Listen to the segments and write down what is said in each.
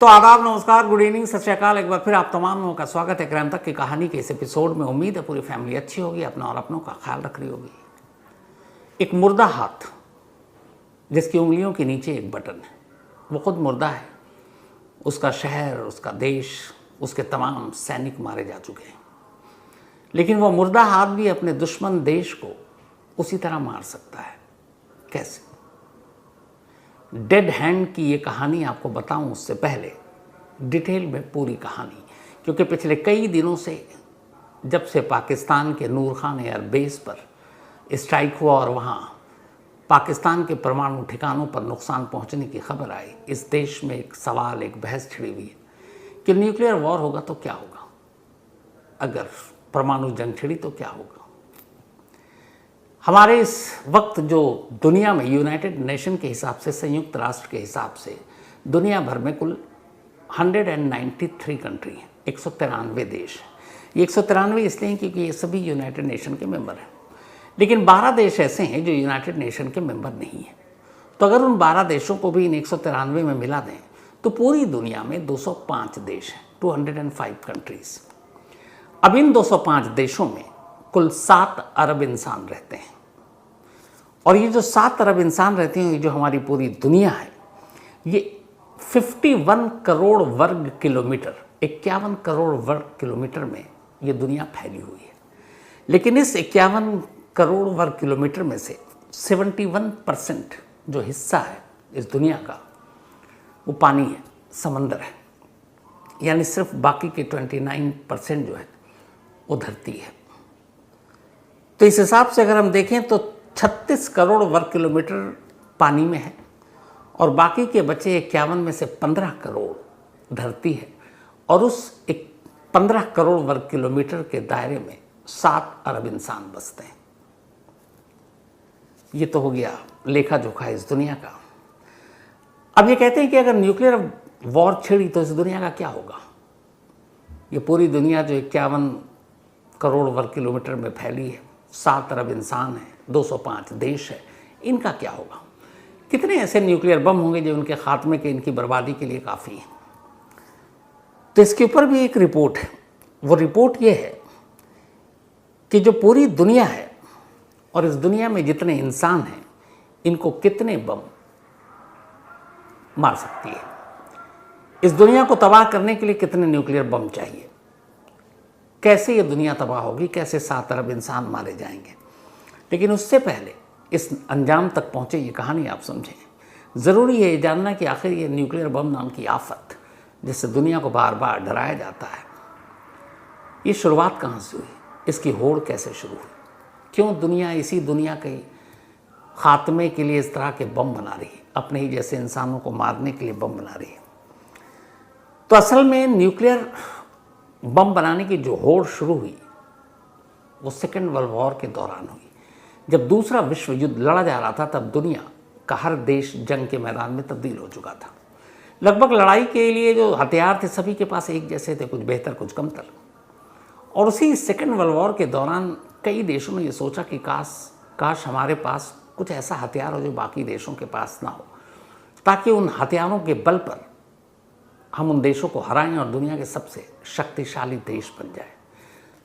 तो आदाब, नमस्कार, गुड इवनिंग, सत श्री अकाल। एक बार फिर आप तमाम लोगों का स्वागत है क्राइम तक की कहानी के इस एपिसोड में। उम्मीद है पूरी फैमिली अच्छी होगी, अपना और अपनों का ख्याल रख रही होगी। एक मुर्दा हाथ जिसकी उंगलियों के नीचे एक बटन है, वो खुद मुर्दा है। उसका शहर, उसका देश, उसके तमाम सैनिक मारे जा चुके हैं, लेकिन वो मुर्दा हाथ भी अपने दुश्मन देश को उसी तरह मार सकता है। कैसे? डेड हैंड की ये कहानी आपको बताऊं उससे पहले डिटेल में पूरी कहानी, क्योंकि पिछले कई दिनों से जब से पाकिस्तान के नूर खान एयर बेस पर स्ट्राइक हुआ और वहाँ पाकिस्तान के परमाणु ठिकानों पर नुकसान पहुँचने की खबर आई, इस देश में एक सवाल, एक बहस छिड़ी हुई है कि न्यूक्लियर वॉर होगा तो क्या होगा, अगर परमाणु जंग छिड़ी तो क्या होगा। हमारे इस वक्त जो दुनिया में यूनाइटेड नेशन के हिसाब से, संयुक्त राष्ट्र के हिसाब से दुनिया भर में कुल 193 कंट्री हैं, 193 देश। ये 193 इसलिए हैं क्योंकि ये सभी यूनाइटेड नेशन के मेंबर हैं, लेकिन 12 देश ऐसे हैं जो यूनाइटेड नेशन के मेंबर नहीं हैं। तो अगर उन 12 देशों को भी इन 193 में मिला दें तो पूरी दुनिया में 205 देश हैं, 205 कंट्रीज। अब इन 205 देशों में कुल 7 अरब इंसान रहते हैं, और ये जो 7 अरब इंसान रहते हैं, ये जो हमारी पूरी दुनिया है, ये 51 करोड़ वर्ग किलोमीटर, 51 करोड़ वर्ग किलोमीटर में ये दुनिया फैली हुई है। लेकिन इस 51 करोड़ वर्ग किलोमीटर में से 71% जो हिस्सा है इस दुनिया का, वो पानी है, समंदर है। यानी सिर्फ बाकी के 29% जो है वो धरती है। तो इस हिसाब से अगर हम देखें तो 36 करोड़ वर्ग किलोमीटर पानी में है, और बाकी के बचे 51 में से 15 करोड़ धरती है, और उस 15 करोड़ वर्ग किलोमीटर के दायरे में 7 अरब इंसान बसते हैं। ये तो हो गया लेखा जोखा इस दुनिया का। अब ये कहते हैं कि अगर न्यूक्लियर वॉर छिड़ी तो इस दुनिया का क्या होगा। ये पूरी दुनिया जो 51 करोड़ वर्ग किलोमीटर में फैली है, 7 अरब इंसान हैं, 205 देश है, इनका क्या होगा। कितने ऐसे न्यूक्लियर बम होंगे जो उनके खात्मे के, इनकी बर्बादी के लिए काफ़ी हैं। तो इसके ऊपर भी एक रिपोर्ट है। वो रिपोर्ट ये है कि जो पूरी दुनिया है और इस दुनिया में जितने इंसान हैं, इनको कितने बम मार सकती है। इस दुनिया को तबाह करने के लिए कितने न्यूक्लियर बम चाहिए, कैसे ये दुनिया तबाह होगी, कैसे 7 अरब इंसान मारे जाएंगे। लेकिन उससे पहले इस अंजाम तक पहुंचे ये कहानी आप समझें। ज़रूरी है ये जानना कि आखिर ये न्यूक्लियर बम नाम की आफत, जिससे दुनिया को बार बार डराया जाता है, ये शुरुआत कहाँ से हुई, इसकी होड़ कैसे शुरू हुई, क्यों दुनिया इसी दुनिया के खात्मे के लिए इस तरह के बम बना रही है, अपने ही जैसे इंसानों को मारने के लिए बम बना रही है। तो असल में न्यूक्लियर बम बनाने की जो होड़ शुरू हुई वो सेकेंड वर्ल्ड वॉर के दौरान हुई। जब दूसरा विश्व युद्ध लड़ा जा रहा था, तब दुनिया का हर देश जंग के मैदान में तब्दील हो चुका था। लगभग लड़ाई के लिए जो हथियार थे सभी के पास एक जैसे थे, कुछ बेहतर कुछ कमतर। और उसी सेकेंड वर्ल्ड वॉर के दौरान कई देशों ने ये सोचा कि काश हमारे पास कुछ ऐसा हथियार हो जो बाकी देशों के पास ना हो, ताकि उन हथियारों के बल पर हम उन देशों को हराएं और दुनिया के सबसे शक्तिशाली देश बन जाए।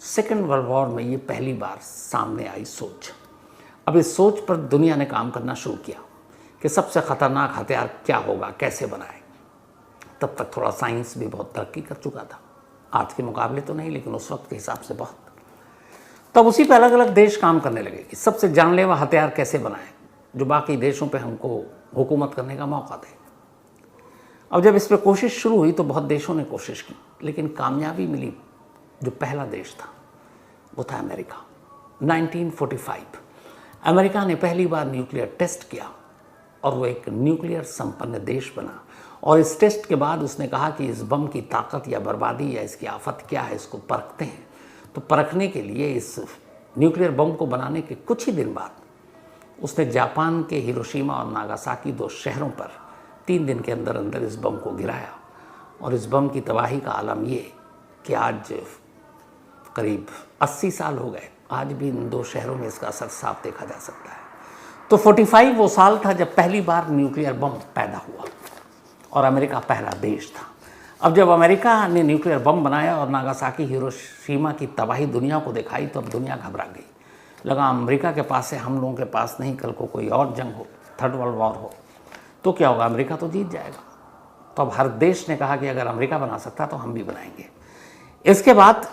सेकेंड वर्ल्ड वॉर में ये पहली बार सामने आई सोच। अब इस सोच पर दुनिया ने काम करना शुरू किया कि सबसे ख़तरनाक हथियार क्या होगा, कैसे बनाए। तब तक थोड़ा साइंस भी बहुत तरक्की कर चुका था, आज के मुकाबले तो नहीं, लेकिन उस वक्त के हिसाब से बहुत। तब उसी पर अलग अलग देश काम करने लगे कि सबसे जानलेवा हथियार कैसे बनाएं जो बाकी देशों पे हमको हुकूमत करने का मौका दे। अब जब इस पर कोशिश शुरू हुई तो बहुत देशों ने कोशिश की, लेकिन कामयाबी मिली। जो पहला देश था वो था अमेरिका। 1945 अमेरिका ने पहली बार न्यूक्लियर टेस्ट किया, और वो एक न्यूक्लियर संपन्न देश बना। और इस टेस्ट के बाद उसने कहा कि इस बम की ताकत या बर्बादी या इसकी आफत क्या है, इसको परखते हैं। तो परखने के लिए इस न्यूक्लियर बम को बनाने के कुछ ही दिन बाद उसने जापान के हिरोशिमा और नागासाकी 2 शहरों पर 3 दिन के अंदर अंदर इस बम को गिराया। और इस बम की तबाही का आलम ये कि आज करीब 80 साल हो गए, आज भी इन 2 शहरों में इसका असर साफ देखा जा सकता है। तो 45 वो साल था जब पहली बार न्यूक्लियर बम पैदा हुआ, और अमेरिका पहला देश था। अब जब अमेरिका ने न्यूक्लियर बम बनाया और नागासाकी हिरोशिमा की तबाही दुनिया को दिखाई तो अब दुनिया घबरा गई। लगा अमेरिका के पास है, हम लोगों के पास नहीं, कल को कोई और जंग हो, थर्ड वर्ल्ड वॉर हो तो क्या होगा, अमेरिका तो जीत जाएगा। तो अब हर देश ने कहा कि अगर अमेरिका बना सकता तो हम भी बनाएंगे। इसके बाद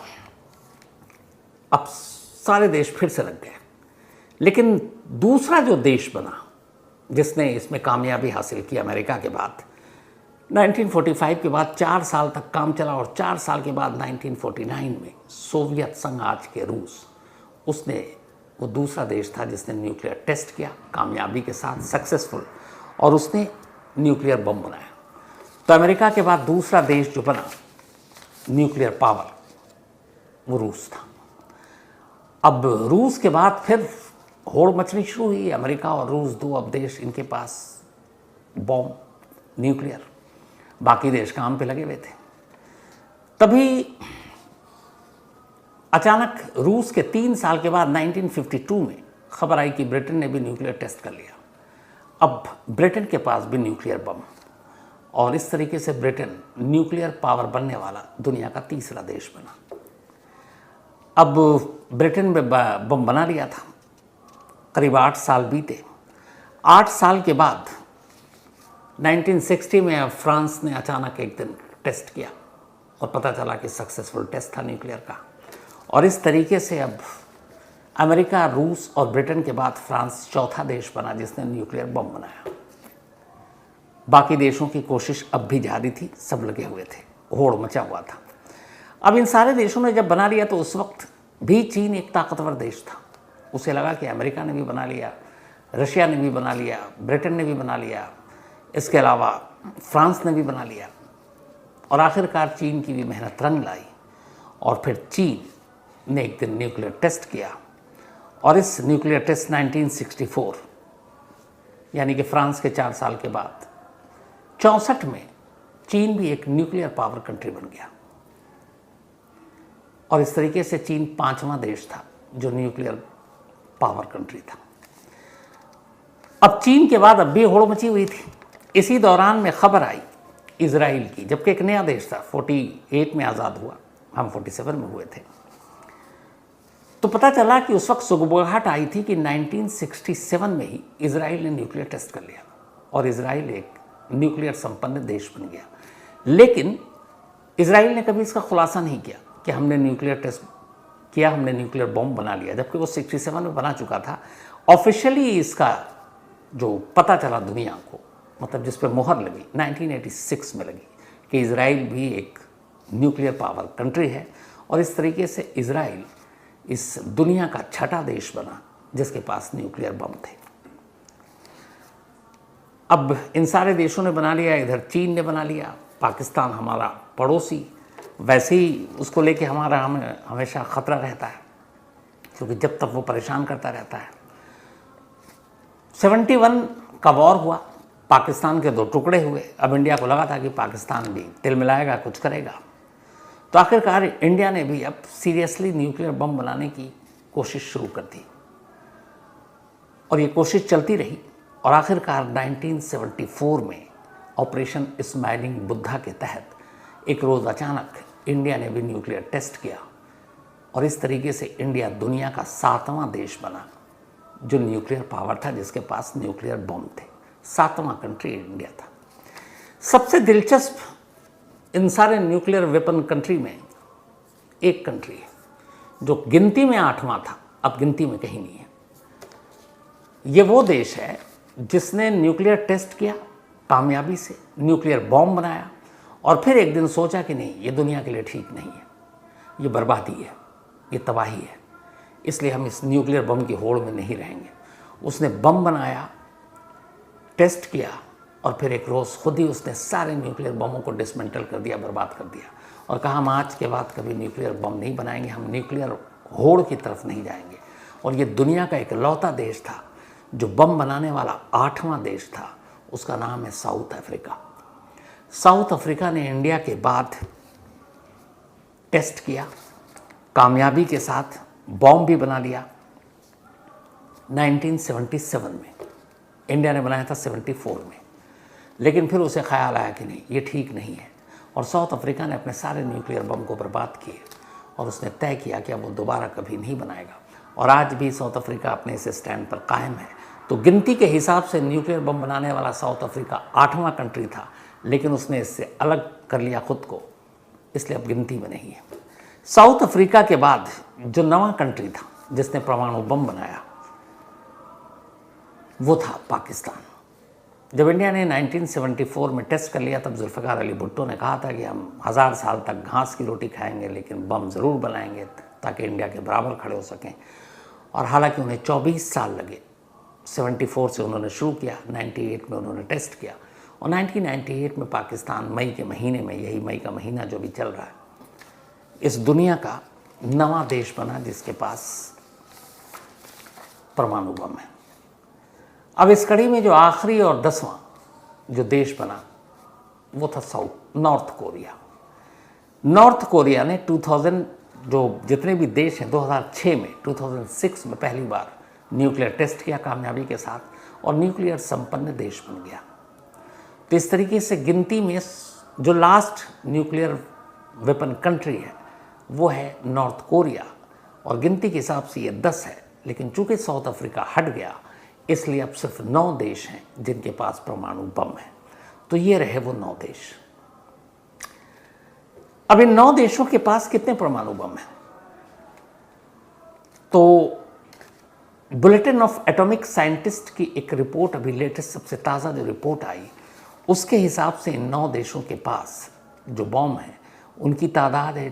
अब सारे देश फिर से लग गए। लेकिन दूसरा जो देश बना जिसने इसमें कामयाबी हासिल की अमेरिका के बाद, 1945 के बाद 4 साल तक काम चला और 4 साल के बाद 1949 में सोवियत संघ, आज के रूस, उसने, वो दूसरा देश था जिसने न्यूक्लियर टेस्ट किया कामयाबी के साथ, सक्सेसफुल, और उसने न्यूक्लियर बम बनाया। तो अमेरिका के बाद दूसरा देश जो बना न्यूक्लियर पावर वो रूस था। अब रूस के बाद फिर होड़ मचनी शुरू हुई। अमेरिका और रूस, दो अब देश, इनके पास बॉम्ब, न्यूक्लियर, बाकी देश काम पे लगे हुए थे। तभी अचानक रूस के 3 साल के बाद 1952 में खबर आई कि ब्रिटेन ने भी न्यूक्लियर टेस्ट कर लिया। अब ब्रिटेन के पास भी न्यूक्लियर बम, और इस तरीके से ब्रिटेन न्यूक्लियर पावर बनने वाला दुनिया का तीसरा देश बना। अब ब्रिटेन में बम बना लिया था, करीब 8 साल बीते। 8 साल के बाद 1960 में अब फ्रांस ने अचानक एक दिन टेस्ट किया और पता चला कि सक्सेसफुल टेस्ट था न्यूक्लियर का। और इस तरीके से अब अमेरिका, रूस और ब्रिटेन के बाद फ्रांस चौथा देश बना जिसने न्यूक्लियर बम बनाया। बाकी देशों की कोशिश अब भी जारी थी, सब लगे हुए थे, होड़ मचा हुआ था। अब इन सारे देशों ने जब बना लिया तो उस वक्त भी चीन एक ताकतवर देश था। उसे लगा कि अमेरिका ने भी बना लिया, रशिया ने भी बना लिया, ब्रिटेन ने भी बना लिया, इसके अलावा फ्रांस ने भी बना लिया, और आखिरकार चीन की भी मेहनत रंग लाई। और फिर चीन ने एक दिन न्यूक्लियर टेस्ट किया, और इस न्यूक्लियर टेस्ट 1964 यानी कि फ्रांस के 4 साल के बाद 64 में चीन भी एक न्यूक्लियर पावर कंट्री बन गया। और इस तरीके से चीन 5वां देश था जो न्यूक्लियर पावर कंट्री था। अब चीन के बाद अब भी होड़ मची हुई थी। इसी दौरान में खबर आई इजराइल की, जबकि एक नया देश था, 48 में आज़ाद हुआ, हम 47 में हुए थे। तो पता चला कि उस वक्त सुगबुगाहट आई थी कि 1967 में ही इजराइल ने न्यूक्लियर टेस्ट कर लिया और इजराइल एक न्यूक्लियर संपन्न देश बन गया। लेकिन इजराइल ने कभी इसका खुलासा नहीं किया कि हमने न्यूक्लियर टेस्ट किया, हमने न्यूक्लियर बॉम्ब बना लिया, जबकि वो 67 में बना चुका था। ऑफिशियली इसका जो पता चला दुनिया को, मतलब जिस पर मुहर लगी, 1986 में लगी कि इजराइल भी एक न्यूक्लियर पावर कंट्री है। और इस तरीके से इजराइल इस दुनिया का 6ठा देश बना जिसके पास न्यूक्लियर बम थे। अब इन सारे देशों ने बना लिया, इधर चीन ने बना लिया, पाकिस्तान हमारा पड़ोसी, वैसे ही उसको लेके हमारा हमें हमेशा ख़तरा रहता है, क्योंकि जब तक वो परेशान करता रहता है। 71 का वॉर हुआ, पाकिस्तान के 2 टुकड़े हुए। अब इंडिया को लगा था कि पाकिस्तान भी तिल मिलाएगा, कुछ करेगा। तो आखिरकार इंडिया ने भी अब सीरियसली न्यूक्लियर बम बनाने की कोशिश शुरू कर दी, और ये कोशिश चलती रही। और आखिरकार 1974 में ऑपरेशन स्माइलिंग बुद्धा के तहत एक रोज़ अचानक इंडिया ने भी न्यूक्लियर टेस्ट किया, और इस तरीके से इंडिया दुनिया का 7वां देश बना जो न्यूक्लियर पावर था, जिसके पास न्यूक्लियर बम थे। 7वां कंट्री इंडिया था। सबसे दिलचस्प इन सारे न्यूक्लियर वेपन कंट्री में एक कंट्री है जो गिनती में 8वां था, अब गिनती में कहीं नहीं है। ये वो देश है जिसने न्यूक्लियर टेस्ट किया कामयाबी से, न्यूक्लियर बॉम्ब बनाया, और फिर एक दिन सोचा कि नहीं, ये दुनिया के लिए ठीक नहीं है, ये बर्बादी है, ये तबाही है, इसलिए हम इस न्यूक्लियर बम की होड़ में नहीं रहेंगे। उसने बम बनाया, टेस्ट किया, और फिर एक रोज़ खुद ही उसने सारे न्यूक्लियर बमों को डिसमेंटल कर दिया, बर्बाद कर दिया, और कहा हम आज के बाद कभी न्यूक्लियर बम नहीं बनाएंगे, हम न्यूक्लियर होड़ की तरफ नहीं जाएंगे। और ये दुनिया का एक लौता देश था जो बम बनाने वाला 8वां देश था। उसका नाम है साउथ अफ्रीका। साउथ अफ्रीका ने इंडिया के बाद टेस्ट किया, कामयाबी के साथ बॉम्ब भी बना लिया 1977 में। इंडिया ने बनाया था 74 में, लेकिन फिर उसे ख्याल आया कि नहीं, ये ठीक नहीं है। और साउथ अफ्रीका ने अपने सारे न्यूक्लियर बम को बर्बाद किए और उसने तय किया कि अब वो दोबारा कभी नहीं बनाएगा। और आज भी साउथ अफ्रीका अपने इस स्टैंड पर कायम है। तो गिनती के हिसाब से न्यूक्लियर बम बनाने वाला साउथ अफ्रीका 8वां कंट्री था, लेकिन उसने इससे अलग कर लिया खुद को, इसलिए अब गिनती में नहीं है। साउथ अफ्रीका के बाद जो 9वां कंट्री था जिसने परमाणु बम बनाया वो था पाकिस्तान। जब इंडिया ने 1974 में टेस्ट कर लिया, तब जुल्फ़िकार अली भुट्टो ने कहा था कि हम 1000 साल तक घास की रोटी खाएंगे लेकिन बम ज़रूर बनाएंगे ताकि इंडिया के बराबर खड़े हो सकें। और हालांकि उन्हें 24 साल लगे। 74 से उन्होंने शुरू किया, 98 में उन्होंने टेस्ट किया और 1998 में पाकिस्तान मई के महीने में, यही मई का महीना जो भी चल रहा है, इस दुनिया का 9वां देश बना जिसके पास परमाणु बम है। अब इस कड़ी में जो आखिरी और 10वां जो देश बना वो था नॉर्थ कोरिया। नॉर्थ कोरिया ने 2000 जो जितने भी देश हैं 2006 में 2006 में पहली बार न्यूक्लियर टेस्ट किया कामयाबी के साथ और न्यूक्लियर संपन्न देश बन गया। तो इस तरीके से गिनती में जो लास्ट न्यूक्लियर वेपन कंट्री है वो है नॉर्थ कोरिया और गिनती के हिसाब से ये 10 है, लेकिन चूंकि साउथ अफ्रीका हट गया इसलिए अब सिर्फ 9 देश हैं जिनके पास परमाणु बम है। तो ये रहे वो 9 देश। अब इन 9 देशों के पास कितने परमाणु बम हैं? तो बुलेटिन ऑफ एटॉमिक साइंटिस्ट की एक रिपोर्ट, अभी लेटेस्ट सबसे ताज़ा जो रिपोर्ट आई, उसके हिसाब से इन 9 देशों के पास जो बम है उनकी तादाद है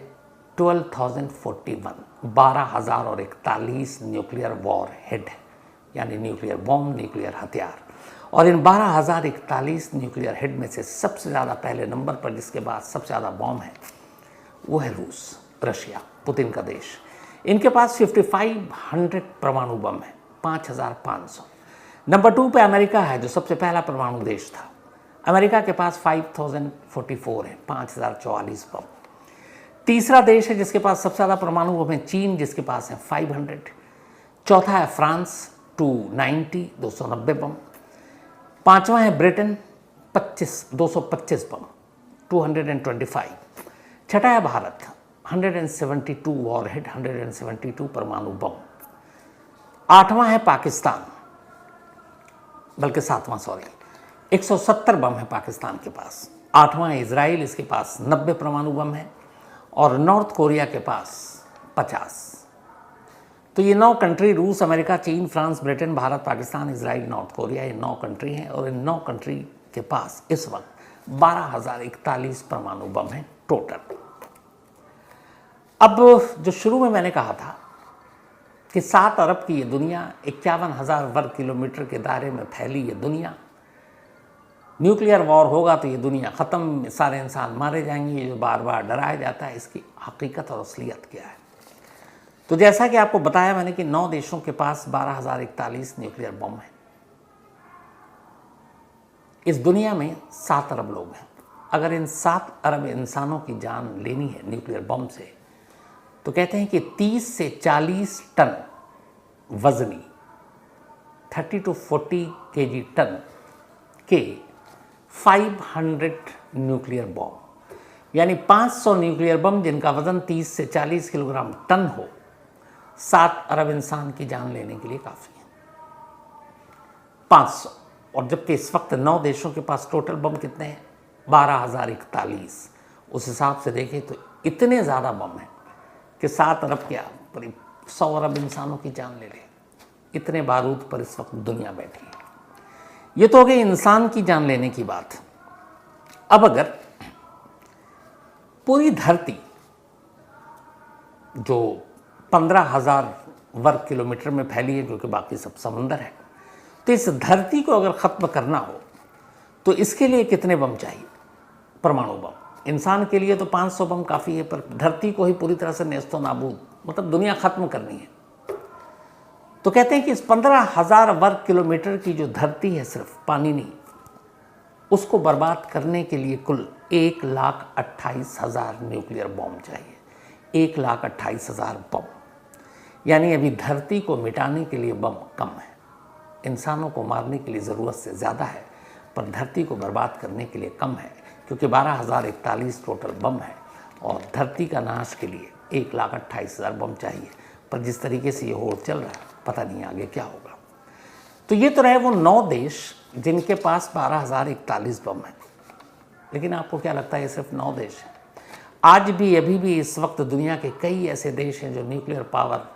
12,041, 12,041 न्यूक्लियर वॉर हेड है, यानी न्यूक्लियर बॉम्ब, न्यूक्लियर हथियार। और इन 12,041 न्यूक्लियर हेड में से सबसे ज़्यादा पहले नंबर पर जिसके बाद सबसे ज़्यादा बॉम्ब है वो है रूस, रशिया, पुतिन का देश। इनके पास 5500 परमाणु बम है, 5500। नंबर 2 पे अमेरिका है जो सबसे पहला परमाणु देश था। अमेरिका के पास 5044 है, 5044 बम। तीसरा देश है जिसके पास सबसे ज़्यादा परमाणु बम है चीन, जिसके पास है 500। चौथा है फ्रांस 290 बम। पांचवा है ब्रिटेन 225 बम 225। छठा है भारत 172 वॉरहेड, 172 परमाणु बम। आठवां है पाकिस्तान, बल्कि 170 बम है पाकिस्तान के पास। आठवां है इजराइल, इसके पास 90 परमाणु बम है और नॉर्थ कोरिया के पास 50। तो ये 9 कंट्री, रूस, अमेरिका, चीन, France, Britain, Bharat, Pakistan, Israel, north Korea, ये 9 कंट्री हैं और इन 9 कंट्री के पास इस वक्त 12,041 परमाणु बम हैं टोटल। अब जो शुरू में मैंने कहा था कि 7 अरब की ये दुनिया, 51,000 वर्ग किलोमीटर के दायरे में फैली ये दुनिया, न्यूक्लियर वॉर होगा तो ये दुनिया ख़त्म, सारे इंसान मारे जाएंगे, ये जो बार बार डराया जाता है, इसकी हकीकत और असलियत क्या है? तो जैसा कि आपको बताया मैंने कि 9 देशों के पास 12,041 न्यूक्लियर बम है। इस दुनिया में 7 अरब लोग हैं। अगर इन 7 अरब इंसानों की जान लेनी है न्यूक्लियर बम से, तो कहते हैं कि 30 से 40 टन वजनी, 30 to 40 kg टन के 500 न्यूक्लियर बम, यानी 500 न्यूक्लियर बम जिनका वजन 30 से 40 किलोग्राम टन हो, 7 अरब इंसान की जान लेने के लिए काफ़ी है। 500। और जबकि इस वक्त 9 देशों के पास टोटल बम कितने हैं? 12,041। उस हिसाब से देखें तो इतने ज़्यादा बम हैं कि 7 अरब क्या, 100 अरब इंसानों की जान ले लें। इतने बारूद पर इस वक्त दुनिया बैठी है। ये तो हो गई इंसान की जान लेने की बात। अब अगर पूरी धरती जो 15,000 वर्ग किलोमीटर में फैली है, क्योंकि बाकी सब समंदर है, तो इस धरती को अगर ख़त्म करना हो तो इसके लिए कितने बम चाहिए? परमाणु बम। इंसान के लिए तो 500 बम काफ़ी है, पर धरती को ही पूरी तरह से नेस्तो नाबूद, मतलब दुनिया ख़त्म करनी है, तो कहते हैं कि इस 15,000 वर्ग किलोमीटर की जो धरती है, सिर्फ पानी नहीं, उसको बर्बाद करने के लिए कुल 1,28,000 न्यूक्लियर बम चाहिए। 1,28,000 बम, यानी अभी धरती को मिटाने के लिए बम कम है, इंसानों को मारने के लिए ज़रूरत से ज़्यादा है, पर धरती को बर्बाद करने के लिए कम है, क्योंकि 12,041 टोटल बम है और धरती का नाश के लिए 1,28,000 बम चाहिए। पर जिस तरीके से ये होड़ चल रहा है, पता नहीं आगे क्या होगा। तो ये तो रहे वो 9 देश जिनके पास 12,041 बम है। लेकिन आपको क्या लगता है ये सिर्फ 9 देश हैं? आज भी अभी भी इस वक्त दुनिया के कई ऐसे देश हैं जो न्यूक्लियर पावर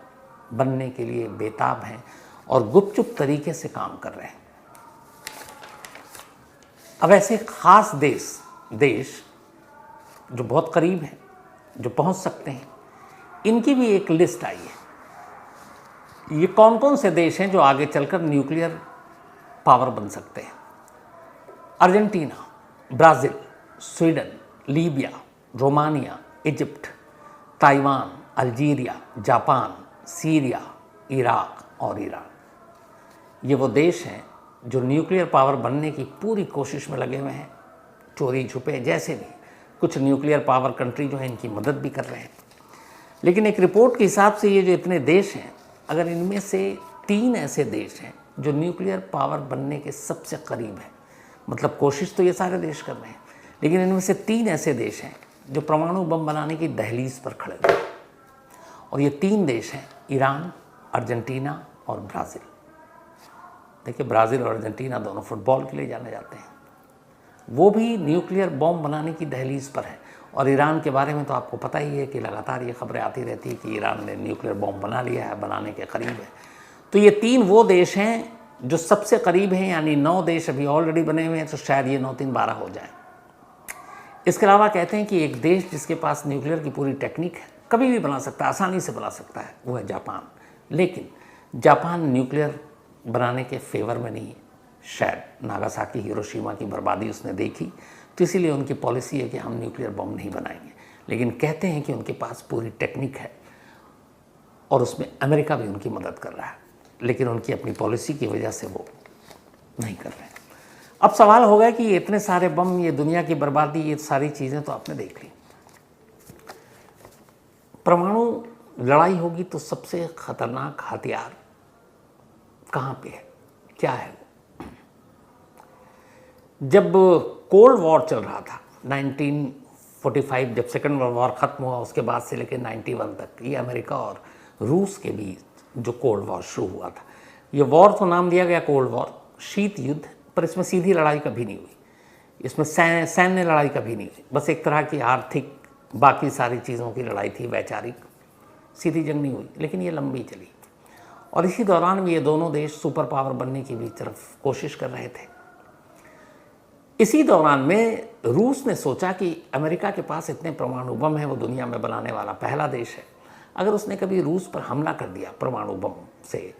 बनने के लिए बेताब हैं और गुपचुप तरीके से काम कर रहे हैं। अब ऐसे खास देश जो बहुत करीब हैं, जो पहुंच सकते हैं, इनकी भी एक लिस्ट आई है। ये कौन कौन से देश हैं जो आगे चलकर न्यूक्लियर पावर बन सकते हैं? Argentina, Brazil, Sweden, Libya, Romania, Egypt, Taiwan, Algeria, Japan, Syria, Iraq और ईरान। ये वो देश हैं जो न्यूक्लियर पावर बनने की पूरी कोशिश में लगे हुए हैं। चोरी छुपे जैसे भी कुछ न्यूक्लियर पावर कंट्री जो है इनकी मदद भी कर रहे हैं। लेकिन एक रिपोर्ट के हिसाब से ये जो इतने देश हैं, अगर इनमें से 3 ऐसे देश हैं जो न्यूक्लियर पावर बनने के सबसे करीब हैं, मतलब कोशिश तो ये सारे देश कर रहे हैं, लेकिन इनमें से 3 ऐसे देश हैं जो परमाणु बम बनाने की दहलीज पर खड़े हुए हैं। और ये 3 देश हैं ईरान, अर्जेंटीना और ब्राज़ील। देखिए, ब्राज़ील और अर्जेंटीना दोनों फुटबॉल के लिए जाने जाते हैं। वो भी न्यूक्लियर बॉम्ब बनाने की दहलीज पर है। और ईरान के बारे में तो आपको पता ही है कि लगातार ये खबरें आती रहती है कि ईरान ने न्यूक्लियर बॉम्ब बना लिया है, बनाने के करीब है। तो ये 3 वो देश हैं जो सबसे करीब हैं, यानी 9 देश अभी ऑलरेडी बने हुए हैं, तो शायद ये 9 3 12 हो जाए। इसके अलावा कहते हैं कि एक देश जिसके पास न्यूक्लियर की पूरी टेक्निक है, कभी भी बना सकता है, आसानी से बना सकता है, वो है जापान। लेकिन जापान न्यूक्लियर बनाने के फेवर में नहीं है। शायद नागासाकी, हिरोशिमा की बर्बादी उसने देखी, तो इसीलिए उनकी पॉलिसी है कि हम न्यूक्लियर बम नहीं बनाएंगे। लेकिन कहते हैं कि उनके पास पूरी टेक्निक है और उसमें अमेरिका भी उनकी मदद कर रहा है, लेकिन उनकी अपनी पॉलिसी की वजह से वो नहीं कर रहे हैं। अब सवाल होगा कि ये इतने सारे बम, ये दुनिया की बर्बादी, ये सारी चीज़ें तो आपने देख ली। परमाणु लड़ाई होगी तो सबसे खतरनाक हथियार कहाँ पे है, क्या है? जब कोल्ड वॉर चल रहा था 1945, जब सेकेंड वर्ल्ड वॉर ख़त्म हुआ, उसके बाद से लेकर 91 तक ये अमेरिका और रूस के बीच जो कोल्ड वॉर शुरू हुआ था, ये वॉर तो नाम दिया गया कोल्ड वॉर, शीत युद्ध, पर इसमें सीधी लड़ाई कभी नहीं हुई, इसमें सैन्य लड़ाई कभी नहीं हुई। बस एक तरह की आर्थिक, बाकी सारी चीज़ों की लड़ाई थी, वैचारिक, सीधी जंग नहीं हुई, लेकिन ये लंबी चली। और इसी दौरान भी ये दोनों देश सुपर पावर बनने की भी तरफ कोशिश कर रहे थे। इसी दौरान में रूस ने सोचा कि अमेरिका के पास इतने परमाणु बम हैं, वो दुनिया में बनाने वाला पहला देश है। अगर उसने कभी रूस पर हमला कर दिया परमाणु बम से,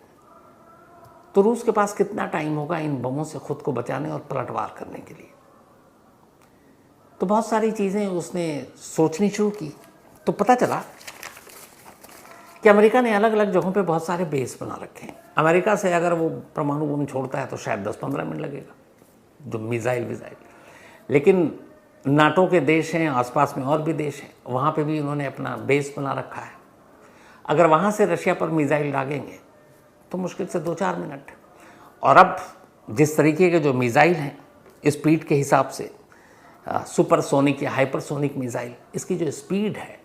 तो रूस के पास कितना टाइम होगा इन बमों से खुद को बचाने और पलटवार करने के लिए? तो बहुत सारी चीज़ें उसने सोचनी शुरू की। तो पता चला कि अमेरिका ने अलग अलग जगहों पे बहुत सारे बेस बना रखे हैं। अमेरिका से अगर वो परमाणु बम छोड़ता है तो शायद 10-15 मिनट लगेगा, जो मिसाइल। लेकिन नाटो के देश हैं, आसपास में और भी देश हैं, वहाँ पे भी उन्होंने अपना बेस बना रखा है। अगर वहाँ से रशिया पर मिसाइल दागेंगे तो मुश्किल से 2-4 मिनट। और अब जिस तरीके के जो मिसाइल हैं, स्पीड के हिसाब से सुपरसोनिक या हाइपरसोनिक मिसाइल, इसकी जो स्पीड है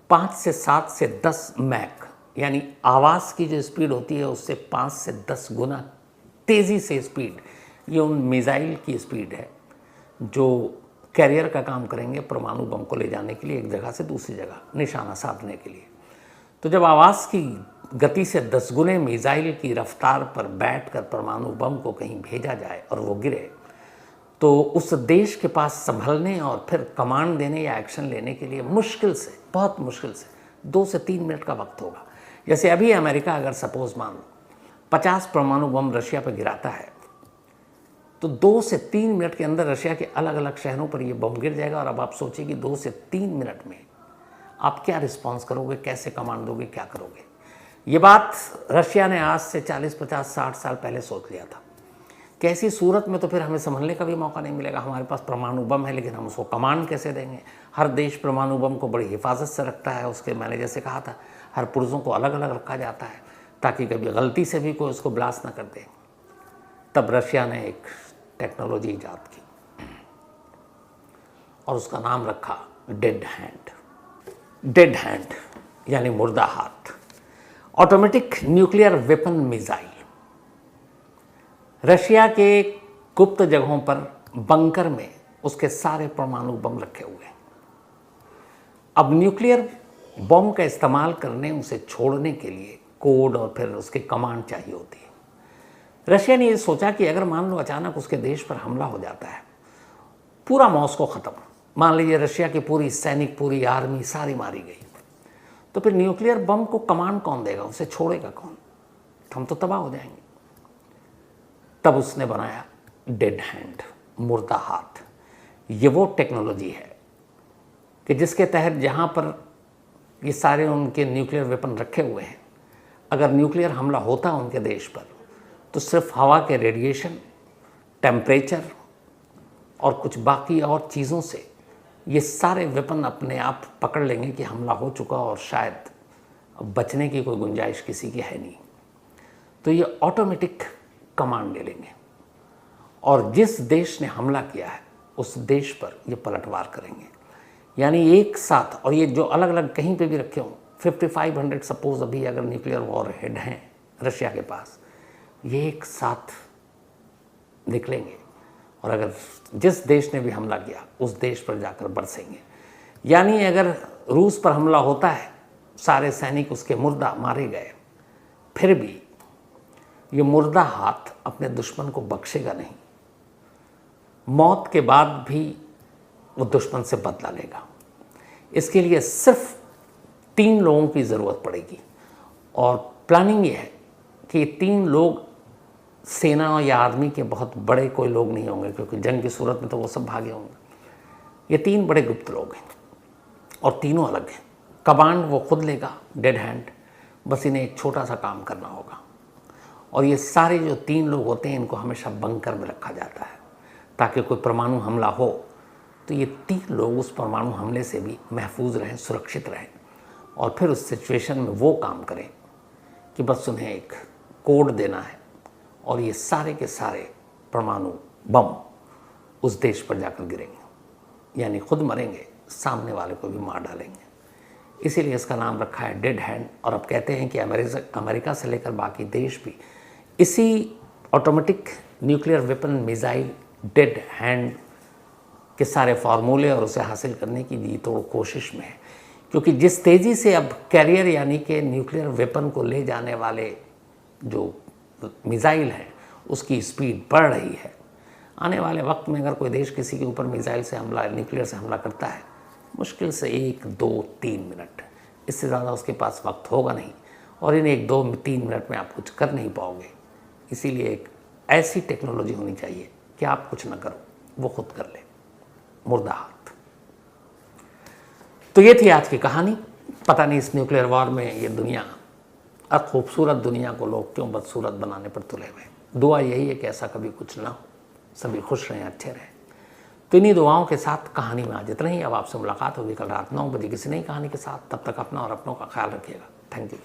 5 से 7 से 10 मैक, यानी आवाज़ की जो स्पीड होती है उससे 5 से 10 गुना तेज़ी से स्पीड, ये उन मिसाइल की स्पीड है जो कैरियर का काम करेंगे परमाणु बम को ले जाने के लिए एक जगह से दूसरी जगह निशाना साधने के लिए। तो जब आवाज़ की गति से 10 गुने मिसाइल की रफ्तार पर बैठकर परमाणु बम को कहीं भेजा जाए और वो गिरे, तो उस देश के पास संभलने और फिर कमांड देने या एक्शन लेने के लिए मुश्किल से, बहुत मुश्किल से 2 से 3 मिनट का वक्त होगा। जैसे अभी अमेरिका अगर सपोज मान लो 50 परमाणु बम रशिया पर गिराता है, तो 2 से 3 मिनट के अंदर रशिया के अलग अलग शहरों पर ये बम गिर जाएगा। और अब आप सोचिए कि 2 से 3 मिनट में आप क्या रिस्पॉन्स करोगे, कैसे कमांड दोगे, क्या करोगे? ये बात रशिया ने आज से 40, 50, 60 साल पहले सोच लिया था। कैसी सूरत में तो फिर हमें संभलने का भी मौका नहीं मिलेगा। हमारे पास परमाणु बम है, लेकिन हम उसको कमांड कैसे देंगे? हर देश परमाणु बम को बड़ी हिफाजत से रखता है। उसके, मैंने जैसे कहा था, हर पुर्जों को अलग अलग रखा जाता है ताकि कभी गलती से भी कोई उसको ब्लास्ट ना कर दे। तब रशिया ने एक टेक्नोलॉजी ईजाद की। और उसका नाम रखा डेड हैंड। डेड हैंड यानी मुर्दा हाथ। Automatic nuclear weapon missile. Russia के गुप्त जगहों पर बंकर में उसके सारे परमाणु बम रखे हुए हैं। अब न्यूक्लियर बम का इस्तेमाल करने, उसे छोड़ने के लिए कोड और फिर उसकी कमांड चाहिए होती है। रशिया ने ये सोचा कि अगर मान लो अचानक उसके देश पर हमला हो जाता है, पूरा मॉस्को खत्म, मान लीजिए रशिया की पूरी सैनिक, पूरी आर्मी सारी मारी गई, तो फिर न्यूक्लियर बम को कमांड कौन देगा, उसे छोड़ेगा कौन? हम तो तबाह हो जाएंगे। तब उसने बनाया डेड हैंड, मुर्दा हाथ। ये वो टेक्नोलॉजी है कि जिसके तहत जहाँ पर ये सारे उनके न्यूक्लियर वेपन रखे हुए हैं, अगर न्यूक्लियर हमला होता उनके देश पर तो सिर्फ हवा के रेडिएशन, टेम्परेचर और कुछ बाकी और चीज़ों से ये सारे वेपन अपने आप पकड़ लेंगे कि हमला हो चुका और शायद बचने की कोई गुंजाइश किसी की है नहीं। तो ये ऑटोमेटिक कमांड ले लेंगे और जिस देश ने हमला किया है उस देश पर ये पलटवार करेंगे। यानी एक साथ, और ये जो अलग अलग कहीं पे भी रखे हों, 5500 सपोज अभी अगर न्यूक्लियर वॉर हेड हैं रशिया के पास, ये एक साथ निकलेंगे और अगर जिस देश ने भी हमला किया उस देश पर जाकर बरसेंगे। यानी अगर रूस पर हमला होता है, सारे सैनिक उसके मुर्दा मारे गए, फिर भी ये मुर्दा हाथ अपने दुश्मन को बख्शेगा नहीं। मौत के बाद भी वो दुश्मन से बदला लेगा। इसके लिए सिर्फ 3 लोगों की ज़रूरत पड़ेगी और प्लानिंग ये है कि 3 लोग सेना या आर्मी के बहुत बड़े कोई लोग नहीं होंगे, क्योंकि जंग की सूरत में तो वो सब भागे होंगे। ये 3 बड़े गुप्त लोग हैं और तीनों अलग हैं। कमांड वो खुद लेगा, डेड हैंड, बस इन्हें एक छोटा सा काम करना होगा। और ये सारे जो 3 लोग होते हैं इनको हमेशा बंकर में रखा जाता है ताकि कोई परमाणु हमला हो तो ये 3 लोग उस परमाणु हमले से भी महफूज रहें, सुरक्षित रहें और फिर उस सिचुएशन में वो काम करें कि बस उन्हें एक कोड देना है और ये सारे के सारे परमाणु बम उस देश पर जाकर गिरेंगे। यानी खुद मरेंगे, सामने वाले को भी मार डालेंगे। इसीलिए इसका नाम रखा है डेड हैंड। और अब कहते हैं कि अमेरिका से लेकर बाकी देश भी इसी automatic nuclear weapon missile dead hand के सारे फार्मूले और उसे हासिल करने की जी तोड़ कोशिश में है। क्योंकि जिस तेज़ी से अब कैरियर यानी कि न्यूक्लियर वेपन को ले जाने वाले जो मिसाइल हैं उसकी स्पीड बढ़ रही है, आने वाले वक्त में अगर कोई देश किसी के ऊपर मिसाइल से हमला, न्यूक्लियर से हमला करता है, मुश्किल से 1, 2, 3 मिनट, इससे ज़्यादा उसके पास वक्त होगा नहीं और इन 1, 2, 3 मिनट में आप कुछ कर नहीं पाओगे। इसीलिए एक ऐसी टेक्नोलॉजी होनी चाहिए कि आप कुछ ना करो, वो खुद कर ले, मुर्दा हाथ। तो ये थी आज की कहानी। पता नहीं इस न्यूक्लियर वॉर में ये दुनिया, खूबसूरत दुनिया को लोग क्यों बदसूरत बनाने पर तुले हुए। दुआ यही है कि ऐसा कभी कुछ ना हो, सभी खुश रहें, अच्छे रहें। तो इन्हीं दुआओं के साथ कहानी में आज इतना ही। अब आपसे मुलाकात होगी कल रात 9 बजे किसी नई कहानी के साथ। तब तक अपना और अपनों का ख्याल रखिएगा। Thank you.